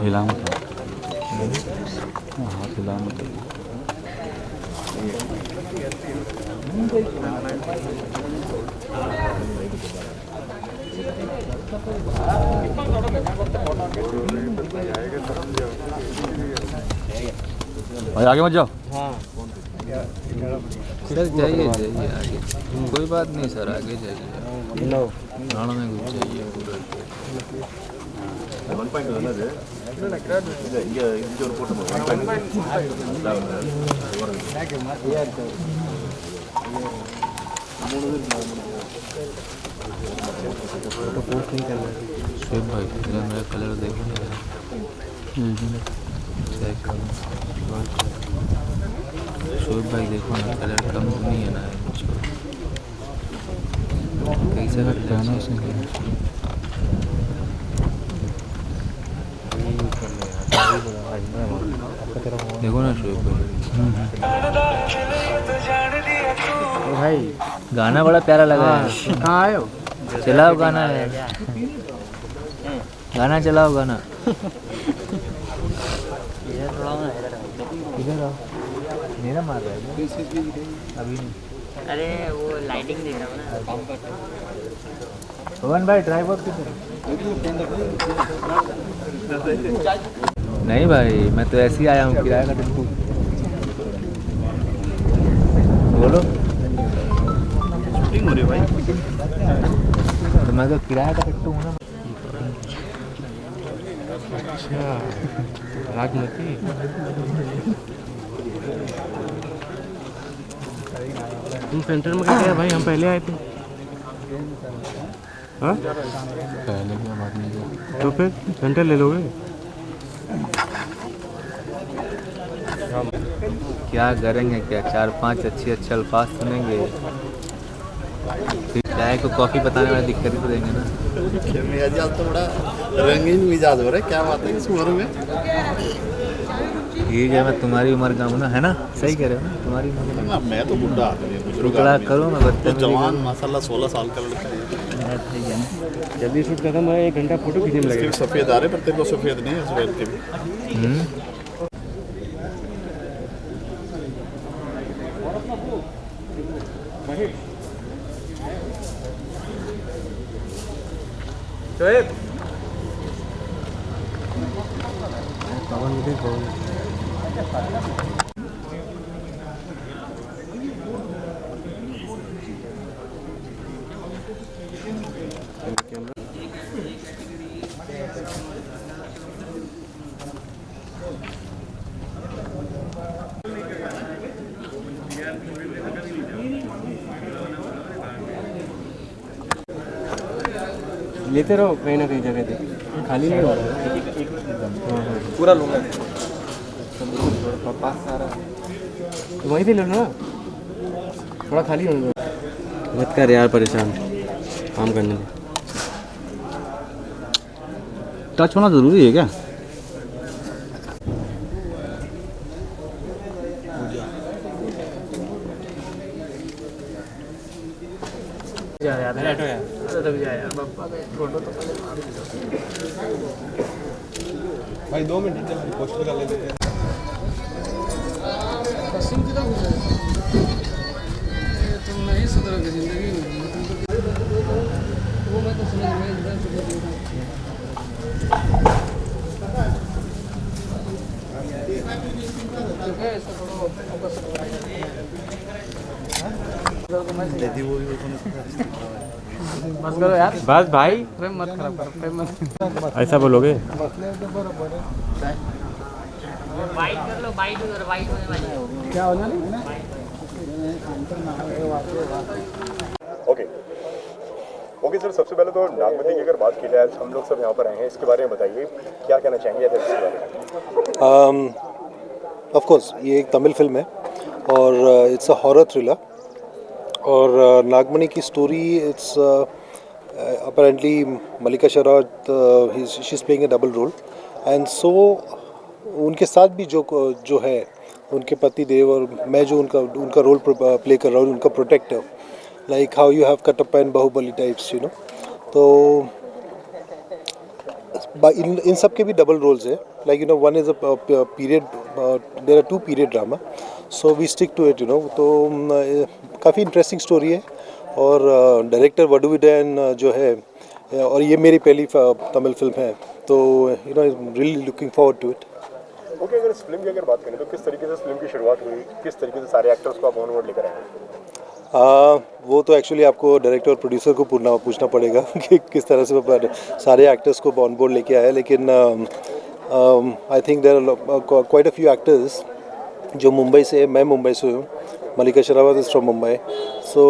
हिला मत हाथ हिला मत भाई आगे मत जाओ। सर जाइए जाइए आगे, कोई बात नहीं सर, आगे जाइए। नाड़ में घुस जाइए पूरा। शुभ भाई मेरा कलर देखो ना, चेक करो। शुभ भाई देखो ना, कलर कम तो नहीं है ना मुझको, कैसे करते हैं ना उसमें। देखो ना शुभ भाई गाना बड़ा प्यारा लगा है। कहाँ आए हो? चलाओ गाना है, गाना चलाओ गाना। इधर आओ, मेरा मार रहा है अभी नहीं। अरे वो लाइटिंग देख रहा हूँ ना। भवन भाई ड्राइवर किधर? नहीं भाई मैं तो ऐसे ही आया हूँ, किराया का टेम्पू। बोलो शूटिंग हो रही है भाई। तो मैं तो किराया का टेम्पू हूँ ना। अच्छा राजमती। तुम सेंटर में कैसे है भाई? हम पहले आए थे। हाँ पहले क्या बात नहीं किया। तो फिर सेंटर ले लोगे? क्या करेंगे, क्या 4-5 अच्छे अल्फाज सुनेंगे, फिर चाय को कॉफ़ी बताने वाली दिक्कत ही तो देंगे ना। मिजाज तो बड़ा रंगीन मिजाज हो रहा है, क्या बात है इस उम्र में? ठीक है, मैं तुम्हारी उम्र का हूँ ना, है ना? सही कह रहे हो ना, तुम्हारी उम्र का। मैं तो बुढ़ा आदमी हूँ, बुजुर्ग टुकड़ा आदमी हूँ। करो मैं तो बच्चे जवान माशाल्लाह 16 साल का लड़का है। जल्दी शूट खत्म है, 1 घंटा फोटो खींचने में इसके लगेगा। भी सफ़ेद आ रहे पर तेरे को सफ़ेद नहीं है, सफ़ेद के भी। लेते रहो कहीं ना कहीं जगह पे, खाली नहीं हो रहा है। पूरा लूँगा पास सारा, तो वहीं से ले लो ना, थोड़ा खाली होने दो। मत कर यार परेशान काम करने में। टच होना ज़रूरी है क्या? भाई 2 मिनट पोस्टर का ले लेते हैं। तुम नहीं सुधरोगे जिंदगी में, वो मैं तो समझ बस करो यार, बस भाई फ्रेम मत खराब करो, फ्रेम मत ऐसा बोलोगे। वाइट कर लो, वाइट उधर वाइट होने वाली। क्या होना नहीं? ओके सर, सबसे पहले तो नागमती की अगर बात की जाए, हम लोग सब यहाँ पर आए हैं, इसके बारे में बताइए क्या कहना चाहेंगे आप इसके बारे में? ऑफ कोर्स ये एक तमिल फिल्म है और इट्स अ हॉरर थ्रिलर, और नागमणि की story it's apparently Mallika Sherawat she is playing a double role, and so उनके साथ भी जो है उनके पति देव और मैं जो उनका रोल प्ले कर रहा हूँ, उनका protector, like how you have Kattappa in Baahubali types, you know. तो इन सब के भी डबल रोल्स है, like one is a period, there are 2 period drama, so we stick to it तो काफ़ी इंटरेस्टिंग स्टोरी है। और डायरेक्टर वडू विडैन जो है, और ये मेरी पहली तमिल फिल्म है, तो really looking forward to it. Okay, अगर इस फिल्म की अगर बात करें तो किस तरीके से इस फिल्म की शुरुआत हुई, किस तरीके से सारे एक्टर्स को आप ऑन बोर्ड लेकर आए? वो तो एक्चुअली आपको डायरेक्टर और प्रोड्यूसर को पूछना पड़ेगा कि किस तरह से सारे एक्टर्स को ऑन बोर्ड लेके आए, लेकिन I think there are quite a few actors जो मुंबई से, मैं मुंबई से हूँ, Mallika Sherawat is from Mumbai, so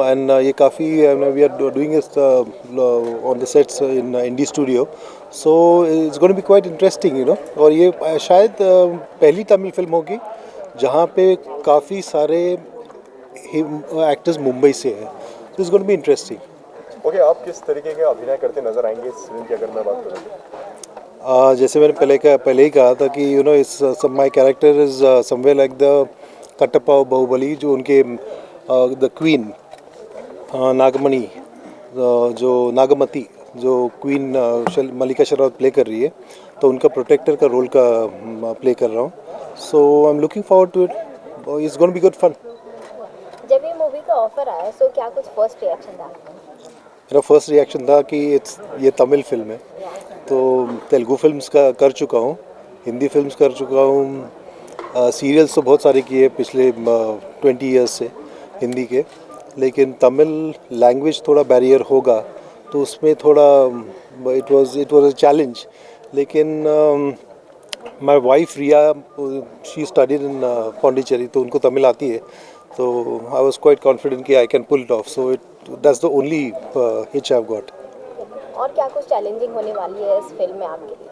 and ये काफ़ी we are doing it on the sets in indie studio, so it's going to be quite interesting और ये शायद पहली तमिल फिल्म होगी जहाँ पे काफ़ी सारे एक्टर्स मुंबई से हैं, तो it's going to be interesting. Okay, आप किस तरीके के अभिनय करते नजर आएंगे इस फिल्म की अगर मैं बात करूँ? जैसे मैंने पहले ही कहा था कि इस my character is somewhere like the Kattappa Baahubali, जो उनके द क्वीन नागमणि, जो नागमती, जो क्वीन मलिका शेरावत प्ले कर रही है, तो उनका प्रोटेक्टर का रोल का प्ले कर रहा हूँ, so I am looking forward to it, it's going to be good fun. जब ये मूवी का ऑफर आया तो क्या कुछ फर्स्ट रिएक्शन था? मेरा फर्स्ट रिएक्शन था कि ये तमिल फिल्म है, तो तेलुगु फिल्म्स का कर चुका हूँ, हिंदी फिल्म्स कर चुका हूँ, सीरियल्स तो बहुत सारे किए पिछले 20 ईयर्स से हिंदी के, लेकिन तमिल लैंग्वेज थोड़ा बैरियर होगा, तो उसमें थोड़ा इट वाज अ चैलेंज, लेकिन my wife Riya, she studied in Pondicherry, तो उनको तमिल आती है, तो आई वाज क्वाइट कॉन्फिडेंट कि I can pull it off, so that's the only hitch I have got. और क्या कुछ चैलेंजिंग होने वाली है इस फिल्म में आपके लिए?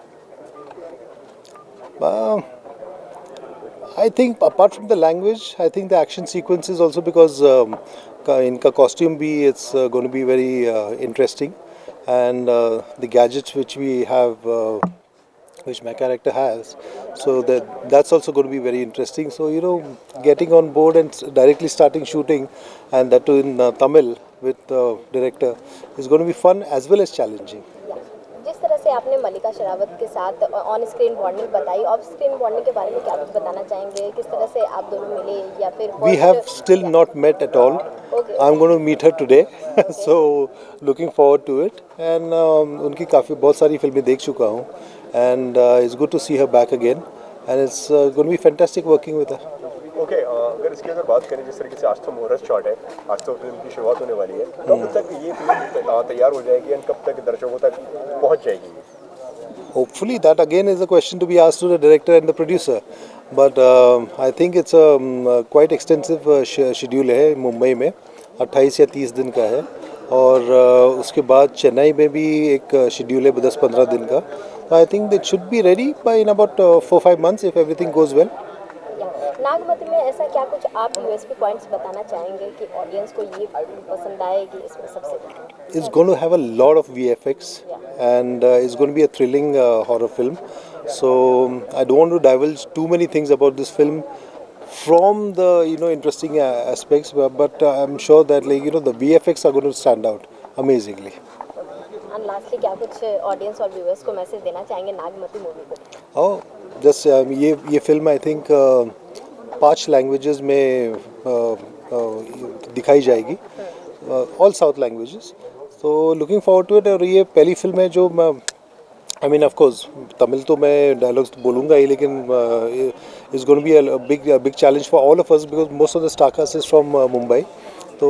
I think apart from the language, I think the action sequences also, because इनका costume भी it's going to be very interesting, and the gadgets which we have, which my character has, so that's also going to be very interesting. So getting on board and directly starting shooting, and that too in Tamil with director, is going to be fun as well as challenging. जिस तरह से आपने मलिका शेरावत के साथ on screen bonding बताई, of screen bonding के बारे में क्या कुछ बताना चाहेंगे? किस तरह से आप दोनों मिले, या फिर We have still not met at all. Okay. I'm going to meet her today, so looking forward to it. And उनकी बहुत सारी फिल्में देख चुका हूँ, and it's good to see her back again, and it's going to be fantastic working with her. Okay, अगर इसकी अगर बात करें जिस तरीके से आज तो मुहूर्त शॉट है, आज तो फिल्म की शुरुआत होने वाली है, कब तक ये फिल्म तैयार हो जाएगी और कब तक दर्शकों तक पहुंच जाएगी? Hopefully that again is a question to be asked to the director and the producer, but I think it's a quite extensive schedule है मुंबई में, 28 या 30 दिन का है, और उसके बाद चेन्नई में भी एक शेड्यूल है 10-15 दिन का, so I think it should be ready by in about 4-5 months if everything goes well. Nagmati में ऐसा क्या कुछ आप यूएसपी पॉइंट्स बताना चाहेंगे कि ऑडियंस को ये पसंद आएगी इसमें सबसे? It's going to have a lot of VFX, and it's going to be a thrilling horror film. So I don't want to divulge too many things about this film from the interesting aspects, but I'm sure that the VFX are going to stand out amazingly. And lastly क्या कुछ audience और viewers को message देना चाहेंगे Nagamati movie को? Oh, just ये film I think 5 languages में दिखाई जाएगी, ऑल साउथ लैंग्वेजेस, तो लुकिंग फॉरवर्ड टू इट। और ये पहली फिल्म है जो I mean of course Tamil तो मैं डायलॉग्स तो बोलूँगा ही, लेकिन it's going to be a big challenge for all of us because most of the star cast is from Mumbai, तो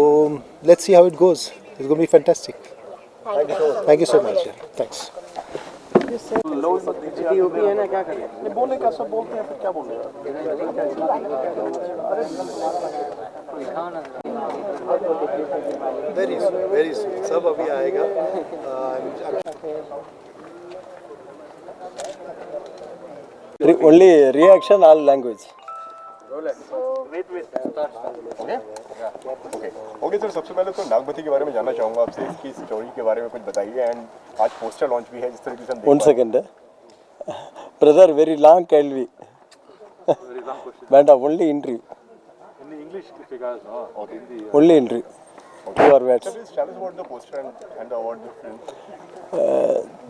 let's see how it goes, it's going to be fantastic. Thank you so much, thanks. DOP है ना, क्या करें? बोलने का सब बोलते हैं, फिर क्या बोलेगा? वेरी सब अभी आएगा। Only reaction, all language. Okay sir, सबसे पहले तो नागमती के बारे में जानना चाहूँगा आपसे, इसकी स्टोरी के बारे में कुछ बताइए, एंड आज पोस्टर लॉन्च भी है जिस तरीके से हम देख One पा रहे second. Brother, very long kelvi. Banda, only entry. हैं। Only entry. Your words. Sir, please tell us about the poster and the award the film.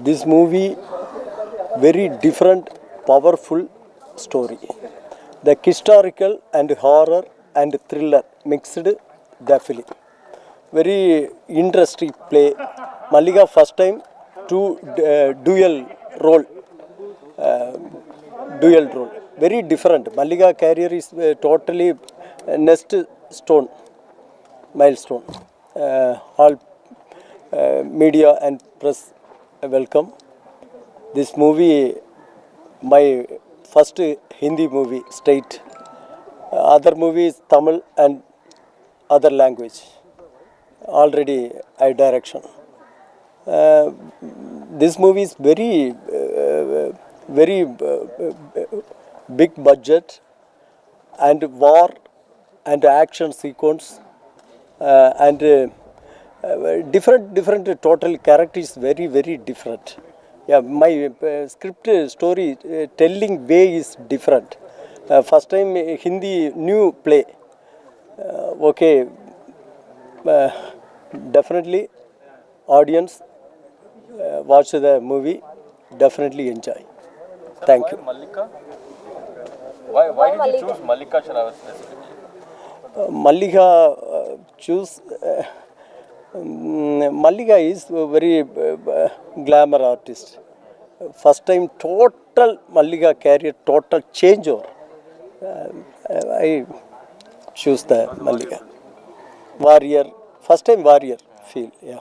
This movie, very different, powerful story. The historical and horror and thriller mixed the film. Very interesting play. Mallika first time to dual role. Very different. Mallika career is totally next stone, milestone. All media and press welcome. This movie, my first Hindi movie, straight. Other movies, Tamil and other language. Already I direction. This movie is very big budget and war and action sequence and different total characters very different. Yeah, my script story telling way is different. First time Hindi new play. Okay, definitely audience watch the movie, definitely enjoy. Thank you. Mallika? Why did you choose Mallika Sherawat specifically? Mallika choose Mallika is a very glamour artist. First time total Mallika career total changeover. I choose the Mallika. Warrior, first time warrior feel, yeah.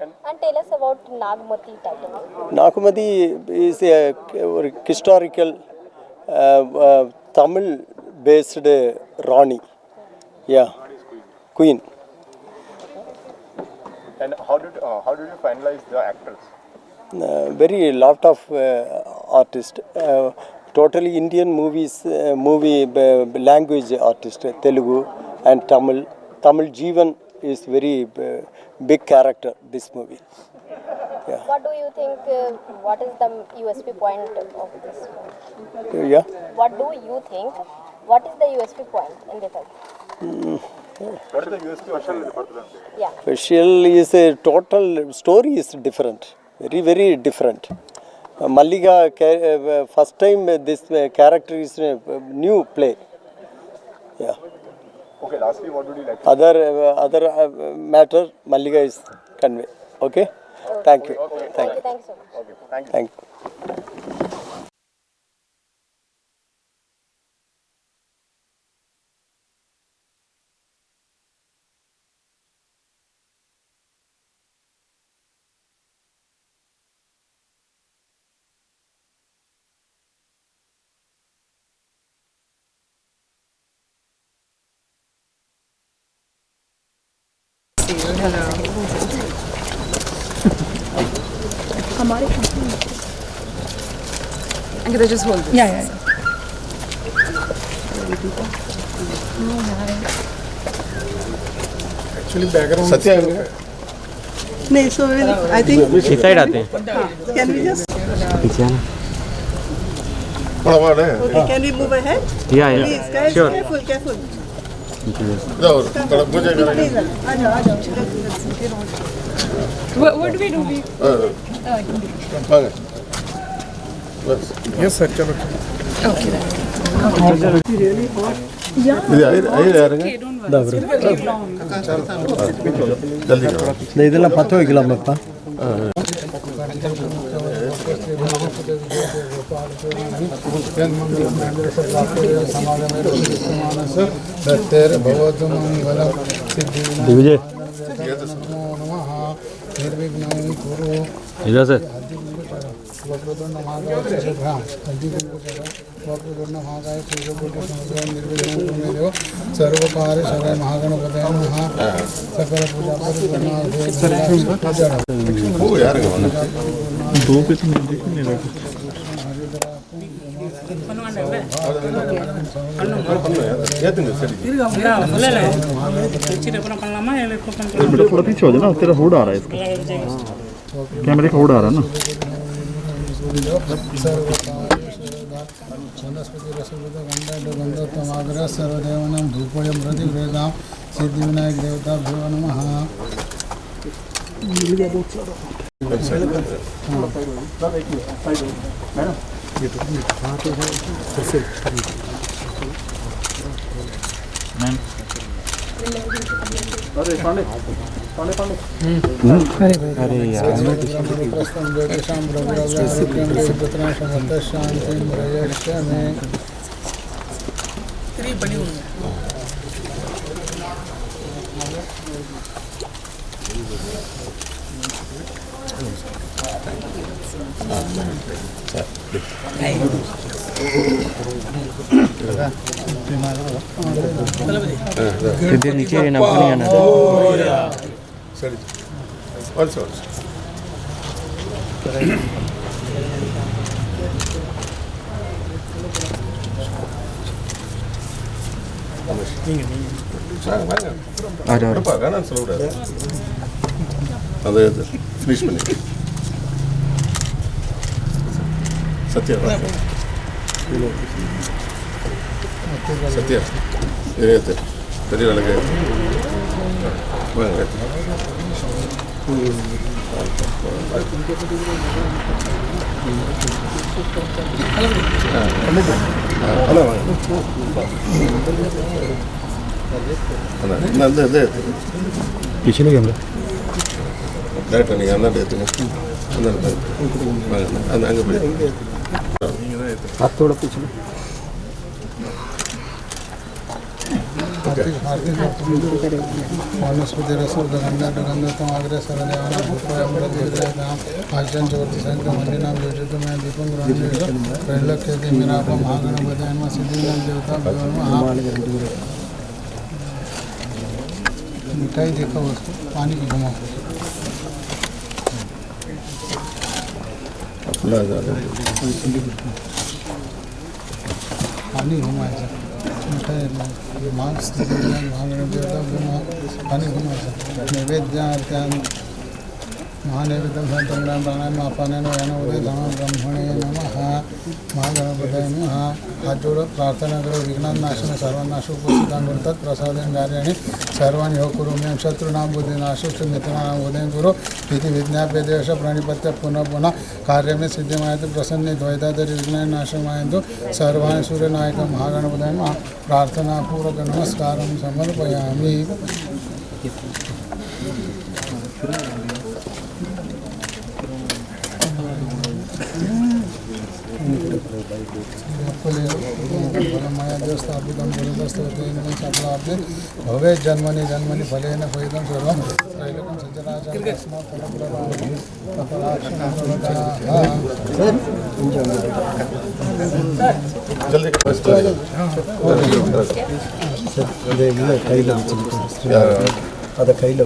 And tell us about Nagmati title. Nagmati is a historical Tamil based Rani. Yeah, queen. And how did you finalize the actors? Very lot of artists. Totally Indian movies, movie language artist, Telugu and Tamil. Tamil Jeevan is very big character, this movie. Yeah. What do you think, what is the USP point of this film? Yeah. What do you think, what is the USP point in the film? What is the USP of the Yeah. Special is a total story is different, very different. Mallika, first time this character is a new play. Yeah. Okay, lastly, what would you like to Other matter, Mallika is convey. Okay? Thank you. Thank you so much. Okay, thank you. Thank you. Ankita, just hold this. Yeah. Satya No, so I think. इस side आते हैं. Can we just? पीछे आना. Okay, can we move ahead? Yeah. Please, guys, Sure. careful. मुझे Please, What do we do? Yes sir चलो Okay. जल्दी करो ಇದೆಲ್ಲ ಪತ್ತು ಹೋಗಿಲ್ಲಪ್ಪ दिग्विजय इधर से सर्वकार्य सर्व महागणपतये नमः सकल पूजा थोड़ा पीछे हो जाए ना तेरा हुड आ रहा है इसका कैमरे का हुड आ रहा है ना वनस्पति रसोद गंधा सर्वदेवानां धूपोयं प्रतिगृह्णां सिद्धिविनायक देवताभ्यो नमः। अरे यार इधर नीचे रहना पानी आना ಅದೇ ಫಿನಿಶ್ ಮಾಡಿ ಸತ್ಯ ಸತ್ಯ ಏನಾಯ್ತು ಸರಿ ಒಳಗೆ ಹಲೋ ಅದೇ पिछले कैमरा டேரக்டர் நீங்கள் அந்த அந்த அங்கே போய் हाथ थोड़ा पीछे वनस्पति रसो गंधा गंधत्वम अग्रेसर देवानां भूतोऽमृतविद्यानां आचरण चवर्ति संघ मंदिनां योजितमय दीपं ग्रहणेषु त्रैलोक्यते मिरापं महागणपतये नमः सिद्धिविनायक देवताभ्यो नमः। मिठाई देखो उसको पानी की घुमाओ पानी घुमाएगा मिठाई मांस देवता पानी घुमाएगा नैवेद्य महानैवेद्यं संतंग्राम प्राणायाम अपानन वयन उदय धर्म ब्रह्मणे नमः महागणपतये नमः। हाथ जोड़ो प्रार्थना करो विघ्ननाशन सर्वनाशो पुस्तकांगुरतत् प्रसादेन कार्याणि सर्वाणि हो कुरु मे शत्रुनां बुद्धिनाशो नितनानां उदयं कुरु इति विज्ञाप्य देश प्रणिपत्य पुनः पुनः कार्य में सिद्धिमायतु प्रसन्ने द्वैतादरि विघ्ननाशमायन्तु सर्वाणि सूर्यनायकं महागणपतये नमः। प्रार्थनापूर्वक नमस्कारं समर्पयामि। स्थापितं गुरुदस्तवते भवे जन्मनि जन्मनि फलेन फलितं सर्वं त्रैलोक्यं सचराचरं तस्मात् ಜಲ್ದಿ ಅದ ಕೈಲ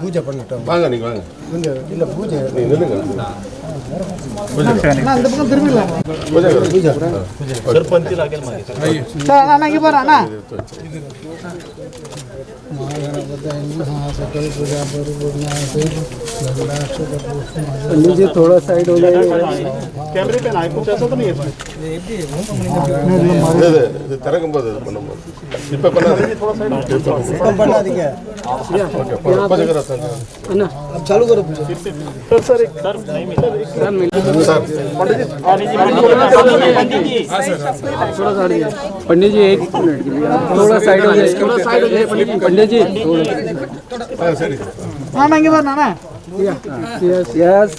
பூஜை பண்ணிட்டோம் வாங்க நீங்கள் வாங்க இல்லை பூஜை நீங்கள் நில்லுங்க அந்த பக்கம் திரும்பிடலாம் सरपंच लागेल मागे सकल पूजा परिपूर्ण नीचे थोड़ा साइड हो जाए कैमरे पे ना कुछ ऐसा तो नहीं है திறக்கும்போது இது பண்ணும்போது இப்போ பண்ணாதீங்க பண்ணாதீங்க अब चालू करो पूजा सर एक सर पंडित जी एक मिनट के लिए थोड़ा साइड हो जाए थोड़ा साइड हो जाए पंडित जी हाँ नांगे बार ना यस यस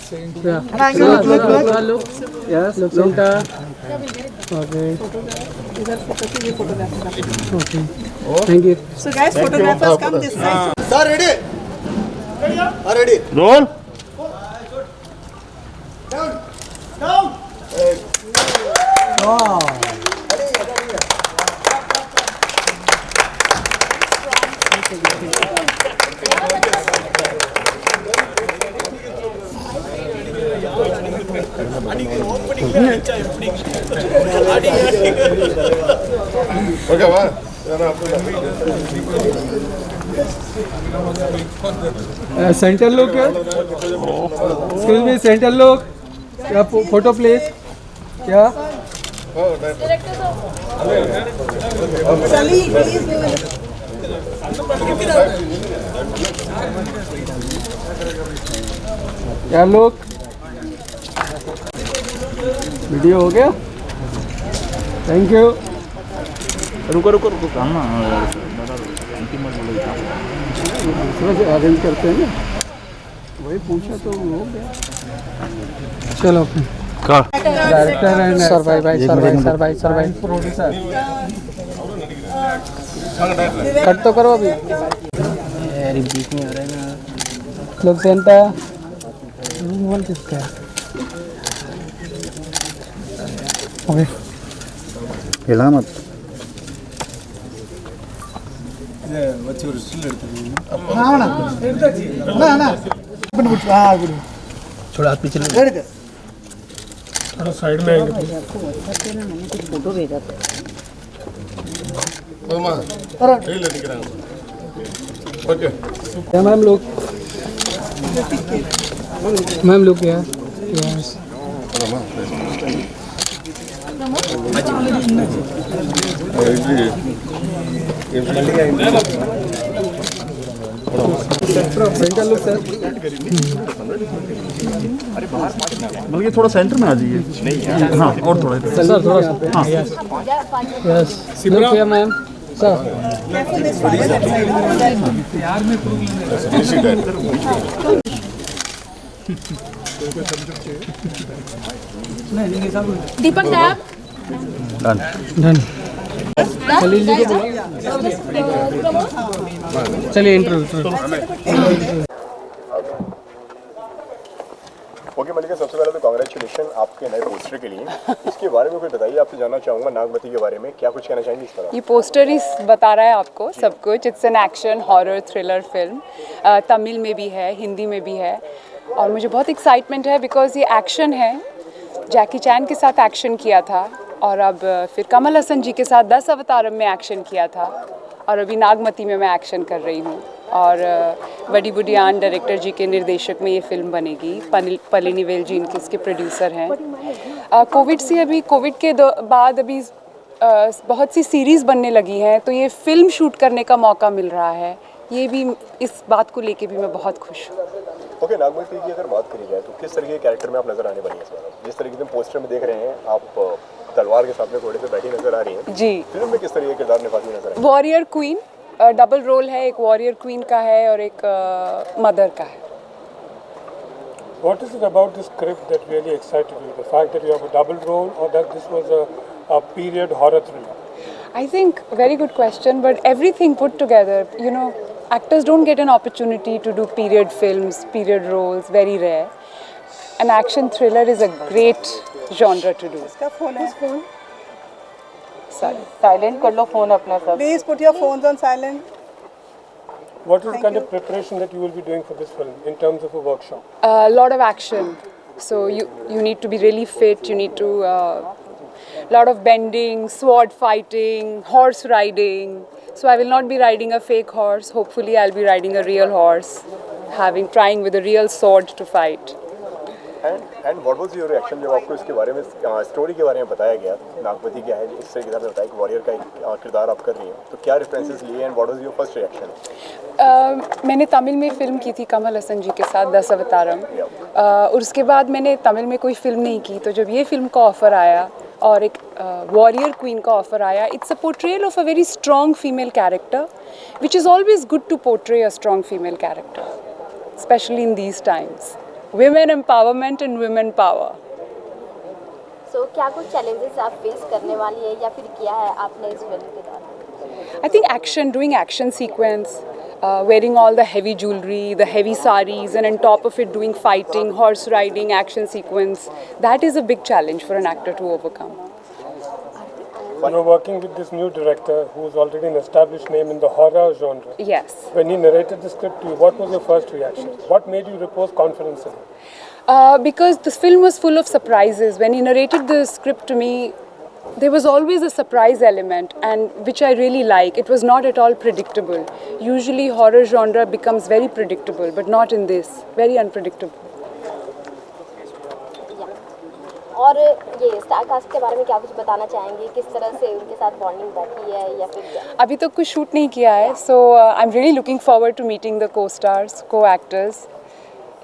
यस लुंटा okay thank you So guys, photographers come this side. Sir ready ready roll ஓகேவா सेंटर लोग क्या एक्सक्यूज मी सेंटर लोग क्या फोटो प्लीज क्या Sunny, please do it. क्या लोग वीडियो हो गया? Thank you. रुको रुको रुको काम ना दूसरा से अरेंज करते हैं ना, वही पूछा तो हो गया। चलो डायरेक्टर एंड सर भाई प्रोड्यूसर कट तो करो अभी। यार बीच में आ रहा है ना लोग सेंटा वन किसका है? ओके हिला मत थोड़ा हाथ पीछे थोड़ा साइड में आएंगे। फोटो भेजा क्या मैम लोग क्या यस बल्कि थोड़ा सेंटर में आ जाइए। हाँ और थोड़ा सर थोड़ा सा हाँ yes look here ma'am sir Deepak Nayak done चलिए इंटरव्यू। ओके मल्लिका, सबसे पहले तो कांग्रेचुलेशन आपके नए पोस्टर के लिए। इसके बारे में कुछ बताइए, आपसे जानना चाहूँगा नागमती के बारे में, क्या कुछ कहना चाहेंगे इस तरह? ये पोस्टर ही बता रहा है आपको सब कुछ। It's an action horror thriller film, Tamil में भी है, हिंदी में भी है, और मुझे बहुत एक्साइटमेंट है बिकॉज ये एक्शन है। जैकी चैन के साथ एक्शन किया था और अब फिर कमल हसन जी के साथ 10 अवतारम में एक्शन किया था, और अभी नागमती में मैं एक्शन कर रही हूँ। और वडी बुडियान डायरेक्टर जी के निर्देशक में ये फिल्म बनेगी। पलिनी वेल जी इनके इसके प्रोड्यूसर हैं। कोविड के बाद अभी बहुत सी सीरीज़ बनने लगी हैं, तो ये फिल्म शूट करने का मौका मिल रहा है। ये भी इस बात को लेके भी मैं बहुत खुश हूँ। ओके, नागमती की अगर बात करी जाए तो किस तरह के कैरेक्टर में आप नजर आने वाली हैं इस बार? जिस तरीके से पोस्टर में देख रहे हैं, आप तलवार के साथ में घोड़े पे बैठी नजर आ रही हैं जी। फिल्म में किस तरह के किरदार निभाती नजर आ रही हैं? वॉरियर क्वीन, डबल रोल है, एक वॉरियर क्वीन का है और एक मदर का है। What is it about this script that really excited you? The fact that you have a double role, or that this was a period horror thriller? I think very good question, but everything put together, you know, actors don't get an opportunity to do period films, period roles, very rare. An action thriller is a great genre to do. इसका phone है। Sorry. Silent कर लो phone अपना सब. Please put your phones on silent. What is the kind of preparation that you will be doing for this film in terms of a workshop? A lot of action. So you need to be really fit. You need to lot of bending, sword fighting, horse riding. So I will not be riding a fake horse. Hopefully I'll be riding a real horse, trying with a real sword to fight. And what was your reaction जब आपको इसके बारे में story के बारे में बताया गया? नागमती क्या है, इस तरह से बताया कि वॉरियर का एक किरदार आप कर रही हैं, तो क्या रेफरेंसेस लिए and what was your first reaction? मैंने तमिल में फ़िल्म की थी कमल हसन जी के साथ 10 अवतारम, और उसके बाद मैंने तमिल में कोई फ़िल्म नहीं की। तो जब ये फ़िल्म का ऑफ़र आया और एक वॉरियर क्वीन का ऑफ़र आया, it's a portrayal of a very strong female character, which is always good to portray a strong female character, specially in these times. Women empowerment and women power. So क्या कुछ challenges आप face करने वाली है या फिर किया है आपने इस फिल्म के दौरान? I think doing action sequence, wearing all the heavy jewelry, the heavy saris, and on top of it doing fighting, horse riding, action sequence. That is a big challenge for an actor to overcome. You're working with this new director who's already an established name in the horror genre. Yes. When he narrated the script to you, what was your first reaction? What made you repose confidence in him? Because this film was full of surprises. When he narrated the script to me, there was always a surprise element, and which I really like. It was not at all predictable. Usually horror genre becomes very predictable, but not in this. Very unpredictable. और ये star cast के बारे में क्या कुछ बताना चाहेंगे, किस तरह से उनके साथ बॉन्डिंग बैठी है या फिर क्या? अभी तक कुछ शूट नहीं किया है, so I am really looking forward to meeting the co stars, co actors.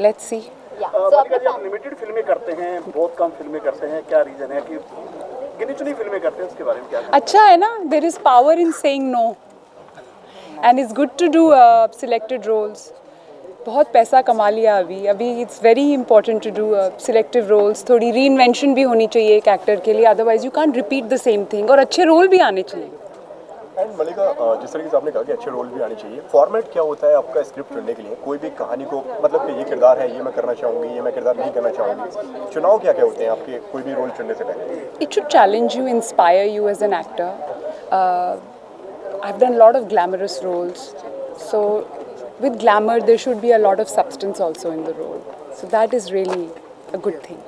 Let's see. आप लिमिटेड फिल्में करते हैं, बहुत कम फिल्में करते हैं, क्या रीजन है कि गिनी चुनी फिल्में करते हैं, उसके बारे में क्या? अच्छा है ना, there is power in saying no and it's good to do selected roles. बहुत पैसा कमा लिया अभी it's very important to do selective roles. थोड़ी री इन्वेंशन भी होनी चाहिए एक एक्टर के लिए, otherwise you can't repeat the same thing. और अच्छे रोल भी आने चाहिए. एंड मलिका, जिस तरीके से आपने कहा कि अच्छे रोल भी आने चाहिए, फॉर्मेट क्या होता है आपका स्क्रिप्ट चुनने के लिए? कोई भी कहानी को मतलब कि ये किरदार है, ये मैं करना चाहूँगी, ये मैं किरदार नहीं करना चाहूँगी, चुनाव क्या क्या होते हैं आपके कोई भी रोल चुनने से पहले? It should challenge you, inspire you as an actor. I've done a lot of glamorous roles, so with glamour there should be a lot of substance also in the role. So that is really a good thing.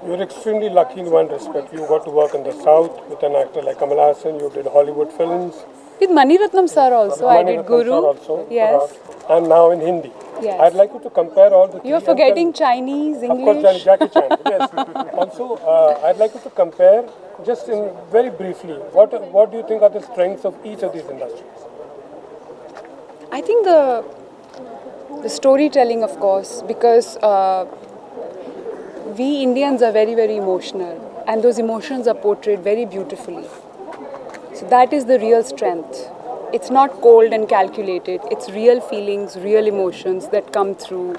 You're extremely lucky in one respect. You got to work in the South with an actor like Kamal Haasan. You did Hollywood films. With Mani Ratnam sir also, I did Guru. Also, yes. And now in Hindi. Yes. I'd like you to compare all the. You're forgetting Chinese, English. Of course, Jackie Chan. Yes. Also, I'd like you to compare, just in very briefly, what do you think are the strengths of each of these industries? I think the storytelling, of course, because we Indians are very, very emotional, and those emotions are portrayed very beautifully. So that is the real strength. It's not cold and calculated. It's real feelings, real emotions that come through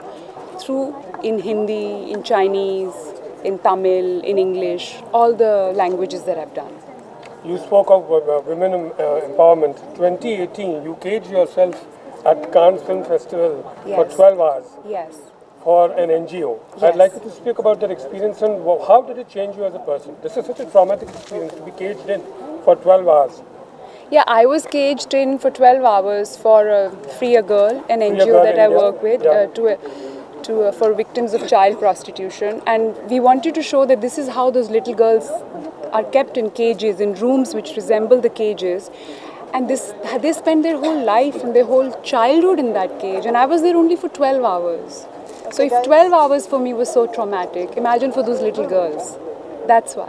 in Hindi, in Chinese, in Tamil, in English, all the languages that I've done. You spoke of women empowerment. 2018, you caged yourself at Cannes Film Festival for 12 hours. Yes. For an NGO. Yes. I'd like you to speak about that experience and how did it change you as a person? This is such a traumatic experience to be caged in for 12 hours. Yeah, I was caged in for 12 hours for Free a Girl, an NGO that I work with, for victims of child prostitution. And we wanted to show that this is how those little girls are kept in cages, in rooms which resemble the cages. And they spend their whole life and their whole childhood in that cage. And I was there only for 12 hours. Okay, so if 12 hours for me was so traumatic, imagine for those little girls. That's why.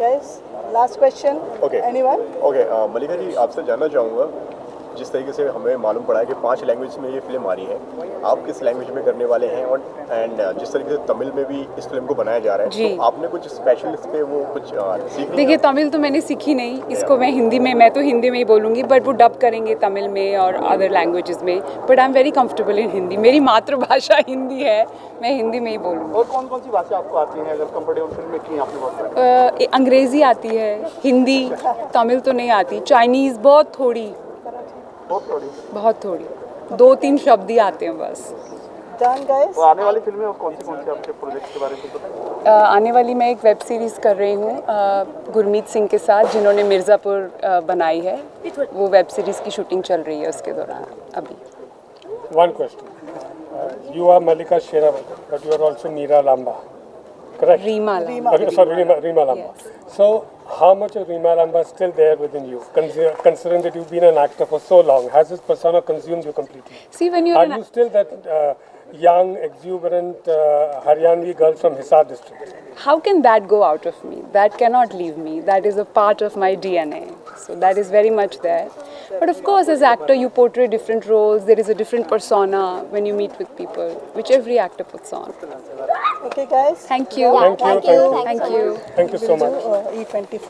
Guys, last question. Okay. Anyone? Okay, मलिका जी, आपसे जानना चाहूँगा, जिस तरीके से हमें मालूम पड़ा है कि 5 लैंग्वेज में ये फिल्म आ रही है, आप किस लैंग्वेज में करने वाले हैं? और जिस तरीके से तमिल में भी इस फिल्म को बनाया जा रहा है, तो आपने कुछ स्पेशल इस पे वो कुछ सीखी? देखिए, तमिल तो मैंने सीखी नहीं, इसको मैं हिंदी में, मैं तो हिंदी में ही बोलूँगी, बट वो डब करेंगे तमिल में और अदर लैंग्वेजेस में. But I am very comfortable in Hindi. मेरी मातृभाषा हिंदी है, मैं हिंदी में ही बोलूँगी. और कौन कौन सी भाषा आपको आती है? अगर कंफर्टेबल फिल्म में की आपने बहुत? अंग्रेज़ी आती है, हिंदी, तमिल तो नहीं आती, चाइनीज़ बहुत थोड़ी, बहुत थोड़ी, 2-3 शब्द ही आते हैं बस. तो आने वाली फिल्में और कौन से आपके प्रोजेक्ट के बारे में बताएं? आने वाली मैं एक वेब सीरीज़ कर रही हूँ गुरमीत सिंह के साथ, जिन्होंने मिर्ज़ापुर बनाई है. वो वेब सीरीज़ की शूटिंग चल रही है उसके दौरान अभी. One question. You are Malika Sherawat, but you are also Meera Lamba, correct? Reema Lamba. Sorry, Reema Lamba. Yes. So, how much of Reema Lamba is still there within you, considering that you've been an actor for so long? Has this persona consumed you completely? See, when you're Are you still that young, exuberant Haryanvi girl from Hisar district? How can that go out of me? That cannot leave me. That is a part of my DNA. So that is very much there. But of course, as actor, you portray different roles. There is a different persona when you meet with people, which every actor puts on. Okay, guys. Thank you. Thank you. Thank you. Thank you so much. E24.